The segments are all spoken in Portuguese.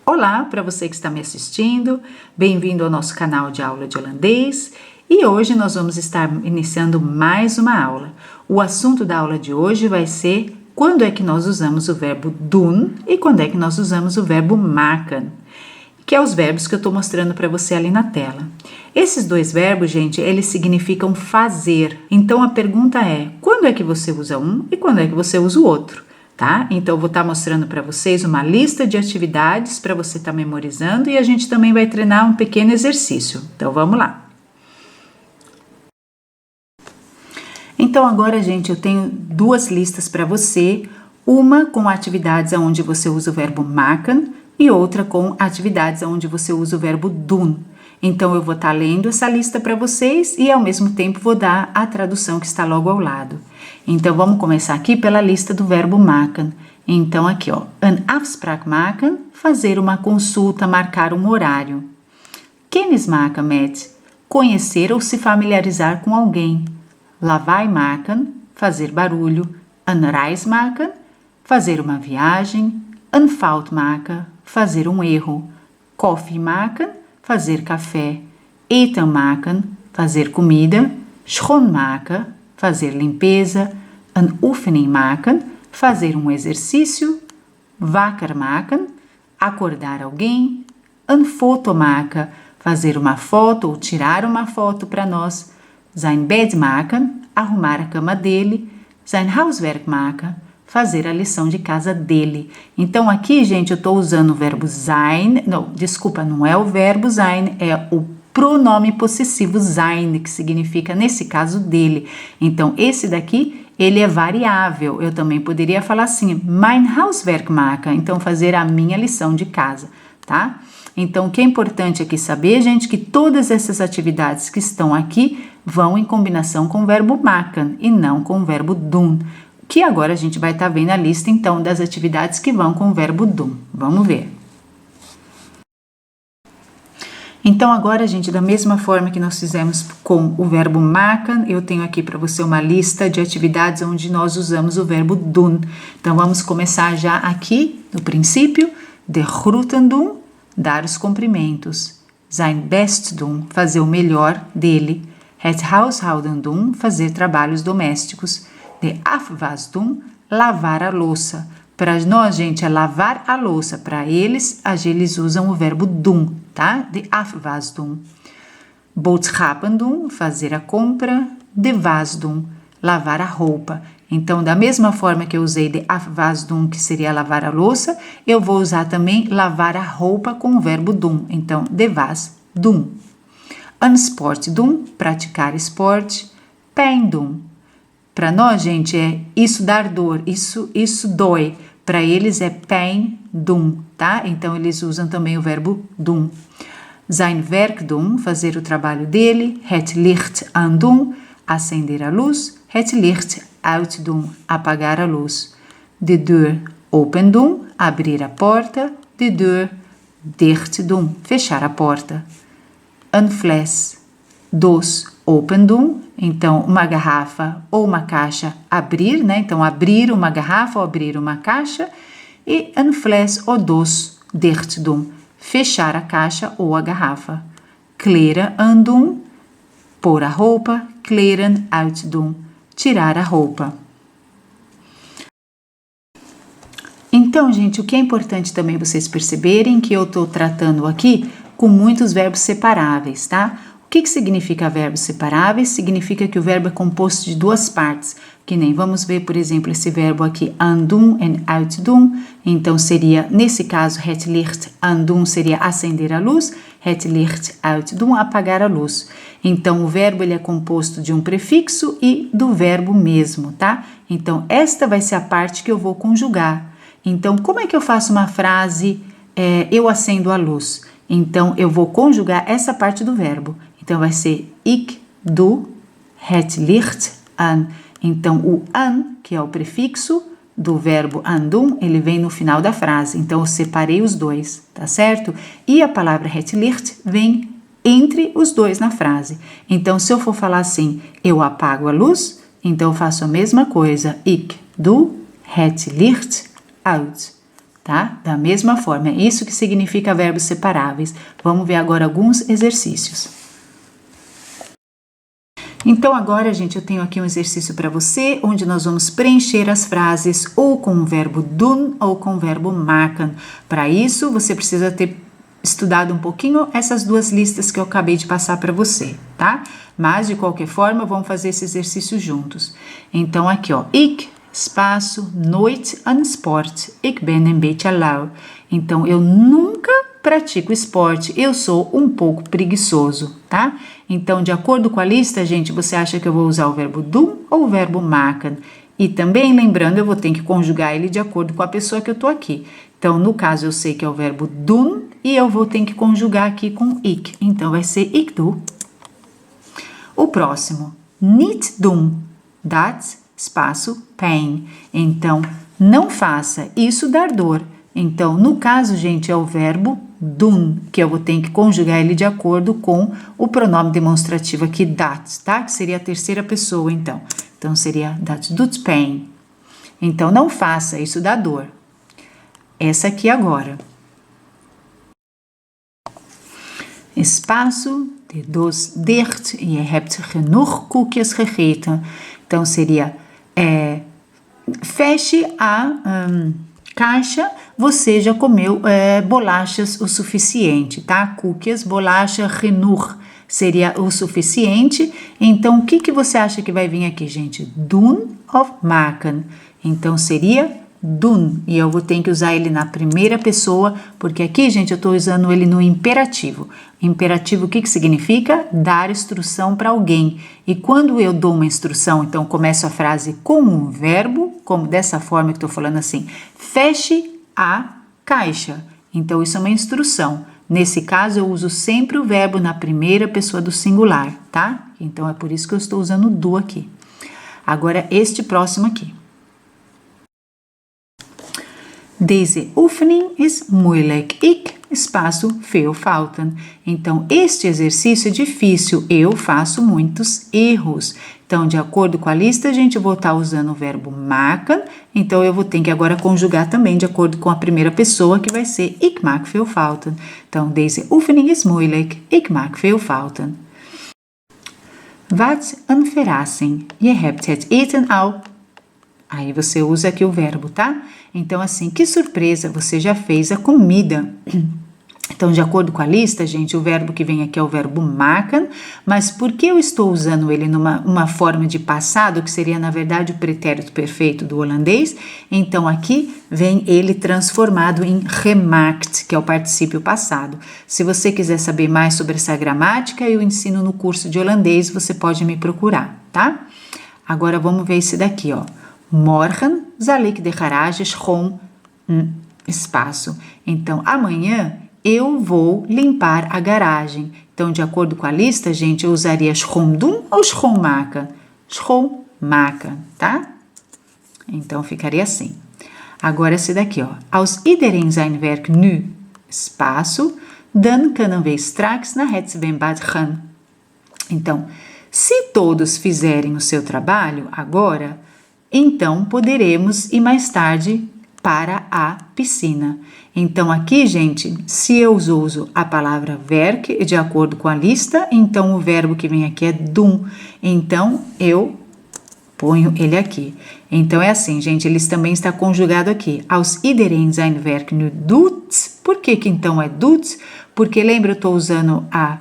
Olá para você que está me assistindo, bem-vindo ao nosso canal de aula de holandês e hoje nós vamos estar iniciando mais uma aula. O assunto da aula de hoje vai ser quando é que nós usamos o verbo doen e quando é que nós usamos o verbo maken, que é os verbos que eu estou mostrando para você ali na tela. Esses dois verbos, gente, eles significam fazer. Então a pergunta é, quando é que você usa um e quando é que você usa o outro? Tá? Então eu vou estar mostrando para vocês uma lista de atividades para você estar memorizando e a gente também vai treinar um pequeno exercício. Então vamos lá. Então agora, gente, eu tenho duas listas para você, uma com atividades onde você usa o verbo maken e outra com atividades onde você usa o verbo doen. Então eu vou estar lendo essa lista para vocês e ao mesmo tempo vou dar a tradução que está logo ao lado. Então vamos começar aqui pela lista do verbo maken. Então aqui, ó, een afspraak maken, fazer uma consulta, marcar um horário. Kennis maken met, conhecer ou se familiarizar com alguém. Lawaai maken, fazer barulho. Een reis maken, fazer uma viagem. Een fout maken, fazer um erro. Koffie maken, fazer café. Eten maken, fazer comida. Schoonmaken, fazer limpeza. Een oefening maken, fazer um exercício. Wakker maken, acordar alguém. Een foto maken, fazer uma foto ou tirar uma foto para nós. Zijn bed maken, arrumar a cama dele. Zijn huiswerk maken, fazer a lição de casa dele. Então aqui, gente, eu estou usando o verbo zijn. Não, desculpa, não é o verbo zijn, é o pronome possessivo zijn, que significa, nesse caso, dele. Então, esse daqui, ele é variável. Eu também poderia falar assim, mijn huiswerk maken. Então, fazer a minha lição de casa, tá? Então, o que é importante aqui saber, gente, que todas essas atividades que estão aqui vão em combinação com o verbo maken e não com o verbo doen. Que agora a gente vai estar vendo a lista, então, das atividades que vão com o verbo doen. Vamos ver. Então, agora, gente, da mesma forma que nós fizemos com o verbo maken, eu tenho aqui para você uma lista de atividades onde nós usamos o verbo doen. Então, vamos começar já aqui, no princípio, de groeten doen, dar os cumprimentos. Zijn best doen, fazer o melhor dele. Het huishouden doen, fazer trabalhos domésticos. De afwas doen, lavar a louça. Para nós, gente, é lavar a louça. Para eles usam o verbo doen, tá? De afwas doen. Boodschappen doen, fazer a compra. De was doen, lavar a roupa. Então, da mesma forma que eu usei de afwas doen, que seria lavar a louça, eu vou usar também lavar a roupa com o verbo doen. Então, de was doen. Een sport doen, praticar esporte. Pijn doen. Para nós, gente, é isso dar dor, isso dói. Para eles é pijn doen, tá? Então, eles usam também o verbo doen. Zijn werk doen, fazer o trabalho dele. Het licht aan doen, acender a luz. Het licht uit doen, apagar a luz. De deur open doen, abrir a porta. De deur dicht doen, fechar a porta. Een fles dos open doen, então uma garrafa ou uma caixa abrir, né? Então abrir uma garrafa ou abrir uma caixa. E een fles ou dos dicht doen, fechar a caixa ou a garrafa. Kleren aan doen, pôr a roupa. Kleren uit doen, tirar a roupa. Então, gente, o que é importante também vocês perceberem que eu estou tratando aqui com muitos verbos separáveis, tá? O que significa verbos separáveis? Significa que o verbo é composto de duas partes, que nem vamos ver, por exemplo, esse verbo aqui, aan doen en uit doen. Então, seria, nesse caso, het licht aan doen seria acender a luz, het licht uit doen, apagar a luz. Então, o verbo ele é composto de um prefixo e do verbo mesmo, tá? Então, esta vai ser a parte que eu vou conjugar. Então, como é que eu faço uma frase, eu acendo a luz? Então, eu vou conjugar essa parte do verbo. Então, vai ser ik doe het licht aan. Então, o aan, que é o prefixo do verbo aan doen, ele vem no final da frase. Então, eu separei os dois, tá certo? E a palavra het licht vem entre os dois na frase. Então, se eu for falar assim, eu apago a luz, então eu faço a mesma coisa. Ik doe het licht uit. tá? Da mesma forma, é isso que significa verbos separáveis. Vamos ver agora alguns exercícios. Então agora, gente, eu tenho aqui um exercício para você, onde nós vamos preencher as frases ou com o verbo doen ou com o verbo maken. Para isso, você precisa ter estudado um pouquinho essas duas listas que eu acabei de passar para você, tá? Mas, de qualquer forma, vamos fazer esse exercício juntos. Então, aqui, ó, ik, espaço, nooit aan sport, ik ben een beetje lui. Então, eu nunca pratico esporte, eu sou um pouco preguiçoso, tá? Então, de acordo com a lista, gente, você acha que eu vou usar o verbo doen ou o verbo maken? E também, lembrando, eu vou ter que conjugar ele de acordo com a pessoa que eu tô aqui. Então, no caso, eu sei que é o verbo doen e eu vou ter que conjugar aqui com ik. Então, vai ser ik doe. O próximo, niet doen, dat, espaço, pijn. Então, não faça, isso dar dor. Então, no caso, gente, é o verbo doen, que eu vou ter que conjugar ele de acordo com o pronome demonstrativo aqui, dat, tá? Que seria a terceira pessoa, então. Então, seria dat doet pijn. Então, não faça, isso dá dor. Essa aqui agora. Espaço, de dos dicht, je hebt genoeg koekjes gegeten. Então, seria, feche a caixa, você já comeu bolachas o suficiente, tá? Cookies, bolacha, genoeg seria o suficiente. Então, o que você acha que vai vir aqui, gente? Doen of maken. Então, seria doen. E eu vou ter que usar ele na primeira pessoa, porque aqui, gente, eu estou usando ele no imperativo. Imperativo, o que significa? Dar instrução para alguém. E quando eu dou uma instrução, então começo a frase com um verbo, como dessa forma que estou falando assim, feche a caixa. Então, isso é uma instrução. Nesse caso, eu uso sempre o verbo na primeira pessoa do singular, tá? Então, é por isso que eu estou usando do aqui. Agora, este próximo aqui. Deze oefening is moeilijk. Ik, espaço, veel fouten. Então, este exercício é difícil. Eu faço muitos erros. Então, de acordo com a lista, gente, eu vou estar usando o verbo maken. Então, eu vou ter que agora conjugar também de acordo com a primeira pessoa, que vai ser ik maak veel fouten. Então, deze oefening is moeilijk. Ik maak veel fouten. Wat een verrassing. Je hebt het eten al. Aí você usa aqui o verbo, tá? Então, assim, que surpresa, você já fez a comida. Então, de acordo com a lista, gente, o verbo que vem aqui é o verbo maken, mas por que eu estou usando ele numa forma de passado, que seria, na verdade, o pretérito perfeito do holandês? Então, aqui vem ele transformado em gemaakt, que é o particípio passado. Se você quiser saber mais sobre essa gramática, eu ensino no curso de holandês, você pode me procurar, tá? Agora, vamos ver esse daqui, ó. Morgen zal ik de garage schoon, espaço. Então, amanhã eu vou limpar a garagem. Então, de acordo com a lista, gente, eu usaria schoondoen ou schoonmaken? Schoonmaken, tá? Então, ficaria assim. Agora, esse daqui, ó. Als iedereen zijn werk nu, espaço, dan kunnen we straks naar het zwembad gaan. Então, se todos fizerem o seu trabalho agora, então poderemos ir mais tarde para a piscina. Então aqui, gente, se eu uso a palavra werk de acordo com a lista, então o verbo que vem aqui é doen. Então eu ponho ele aqui. Então é assim, gente, ele também está conjugado aqui. Als iedereen zijn werk nu doet. Por que então é doet? Porque lembra, eu estou usando a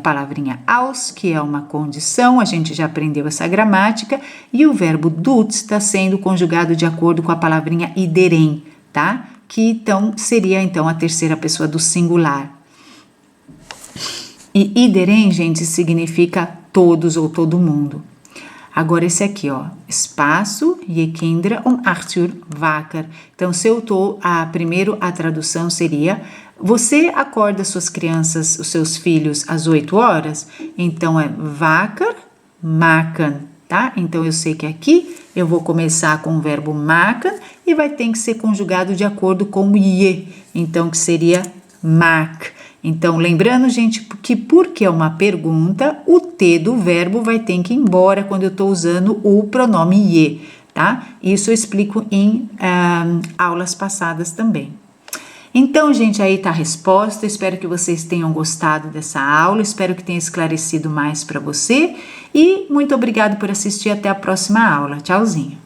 palavrinha als, que é uma condição, a gente já aprendeu essa gramática, e o verbo doet está sendo conjugado de acordo com a palavrinha iedereen, tá? Que então seria então a terceira pessoa do singular. E iedereen, gente, significa todos ou todo mundo. Agora esse aqui, ó, espaço, je kinderen om 8 uur wakker. Então, se eu tô, primeiro a tradução seria, você acorda suas crianças, os seus filhos às 8 horas? Então, é wakker, maken, tá? Então, eu sei que aqui eu vou começar com o verbo maken e vai ter que ser conjugado de acordo com o je. Então, que seria maak. Então, lembrando, gente, que porque é uma pergunta, o T do verbo vai ter que ir embora quando eu estou usando o pronome je. tá? Isso eu explico em aulas passadas também. Então, gente, aí tá a resposta. Espero que vocês tenham gostado dessa aula, espero que tenha esclarecido mais para você e muito obrigado por assistir. Até a próxima aula. Tchauzinho!